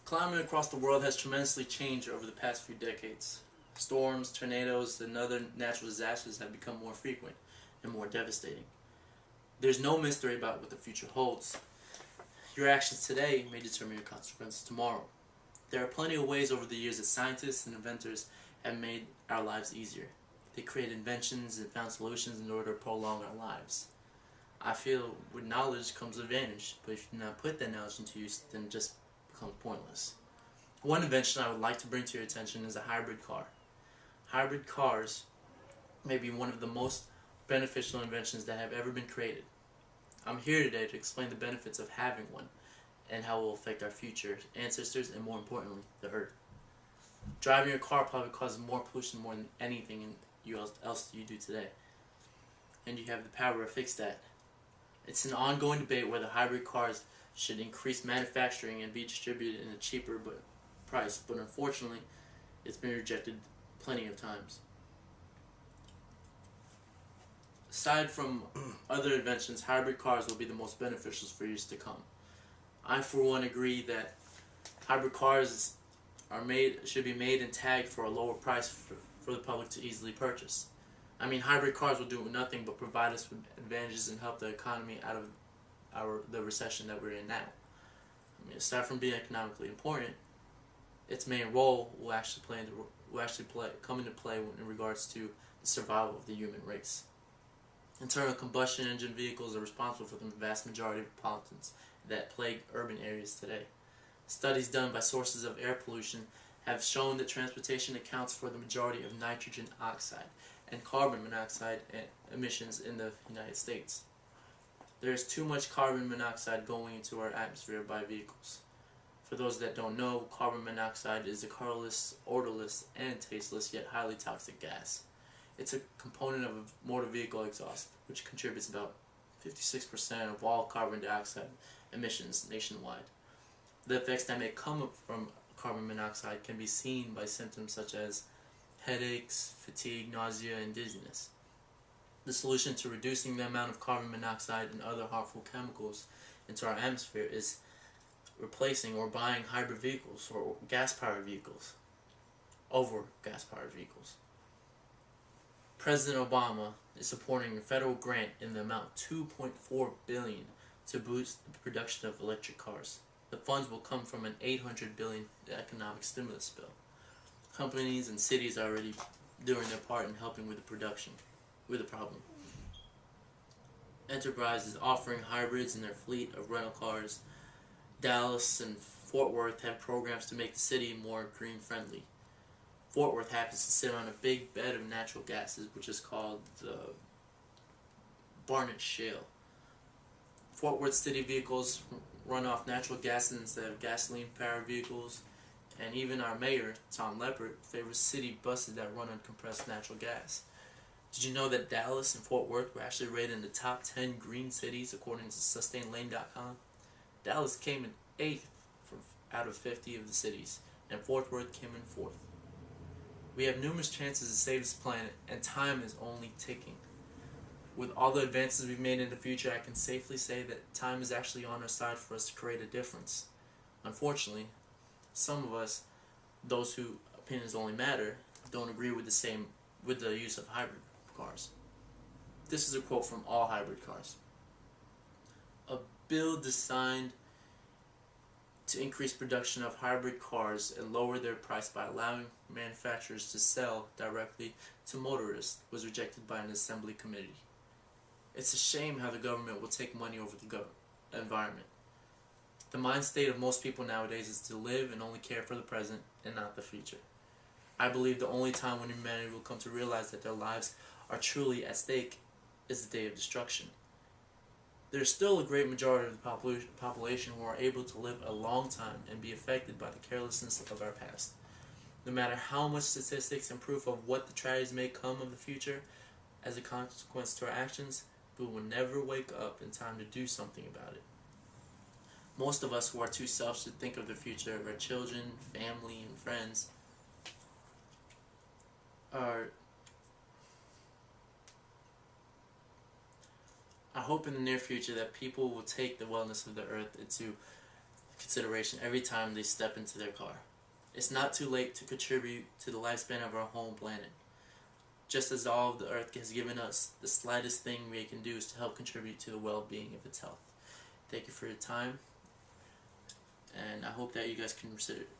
Climate across the world has tremendously changed over the past few decades. Storms, tornadoes, and other natural disasters have become more frequent and more devastating. There's no mystery about what the future holds. Your actions today may determine your consequences tomorrow. There are plenty of ways over the years that scientists and inventors have made our lives easier. They created inventions and found solutions in order to prolong our lives. I feel with knowledge comes advantage, but if you do not put that knowledge into use, then it just becomes pointless. One invention I would like to bring to your attention is a hybrid car. Hybrid cars may be one of the most beneficial inventions that have ever been created. I'm here today to explain the benefits of having one and how it will affect our future ancestors and, more importantly, the earth. Driving your car probably causes more pollution more than anything else you do today, and you have the power to fix that. It's an ongoing debate whether hybrid cars should increase manufacturing and be distributed in a cheaper price, but unfortunately, it's been rejected plenty of times. Aside from other inventions, hybrid cars will be the most beneficial for years to come. I, for one, agree that hybrid cars should be made and tagged for a lower price for the public to easily purchase. I mean, hybrid cars will do nothing but provide us with advantages and help the economy out of the recession that we're in now. I mean, aside from being economically important, its main role will actually come into play in regards to the survival of the human race. Internal combustion engine vehicles are responsible for the vast majority of pollutants that plague urban areas today. Studies done by sources of air pollution have shown that transportation accounts for the majority of nitrogen oxide and carbon monoxide emissions in the United States. There is too much carbon monoxide going into our atmosphere by vehicles. For those that don't know, carbon monoxide is a colorless, odorless, and tasteless yet highly toxic gas. It's a component of motor vehicle exhaust, which contributes about 56% of all carbon dioxide emissions nationwide. The effects that may come from carbon monoxide can be seen by symptoms such as headaches, fatigue, nausea, and dizziness. The solution to reducing the amount of carbon monoxide and other harmful chemicals into our atmosphere is replacing or buying hybrid vehicles or gas-powered vehicles over gas-powered vehicles. President Obama is supporting a federal grant in the amount of $2.4 billion to boost the production of electric cars. The funds will come from an $800 billion economic stimulus bill. Companies and cities are already doing their part in helping with the problem. Enterprise is offering hybrids in their fleet of rental cars. Dallas and Fort Worth have programs to make the city more green friendly. Fort Worth happens to sit on a big bed of natural gases, which is called the Barnett Shale. Fort Worth city vehicles run off natural gas instead of gasoline-powered vehicles, and even our mayor, Tom Leppert, favors city buses that run on compressed natural gas. Did you know that Dallas and Fort Worth were actually rated in the top 10 green cities according to SustainLane.com? Dallas came in 8th out of 50 of the cities, and Fort Worth came in 4th. We have numerous chances to save this planet, and time is only ticking. With all the advances we've made in the future, I can safely say that time is actually on our side for us to create a difference. Unfortunately, some of us, those whose opinions only matter, don't agree with the use of hybrid cars. This is a quote from All Hybrid Cars. A bill designed to increase production of hybrid cars and lower their price by allowing manufacturers to sell directly to motorists was rejected by an assembly committee. It's a shame how the government will take money over the environment. The mind state of most people nowadays is to live and only care for the present and not the future. I believe the only time when humanity will come to realize that their lives are truly at stake is the day of destruction. There's still a great majority of the population who are able to live a long time and be affected by the carelessness of our past. No matter how much statistics and proof of what the tragedies may come of the future as a consequence to our actions, we will never wake up in time to do something about it. Most of us who are too selfish to think of the future of our children, family, and friends I hope in the near future that people will take the wellness of the earth into consideration every time they step into their car. It's not too late to contribute to the lifespan of our home planet. Just as all of the earth has given us, the slightest thing we can do is to help contribute to the well-being of its health. Thank you for your time, and I hope that you guys can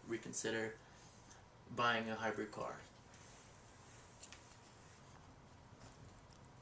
reconsider buying a hybrid car.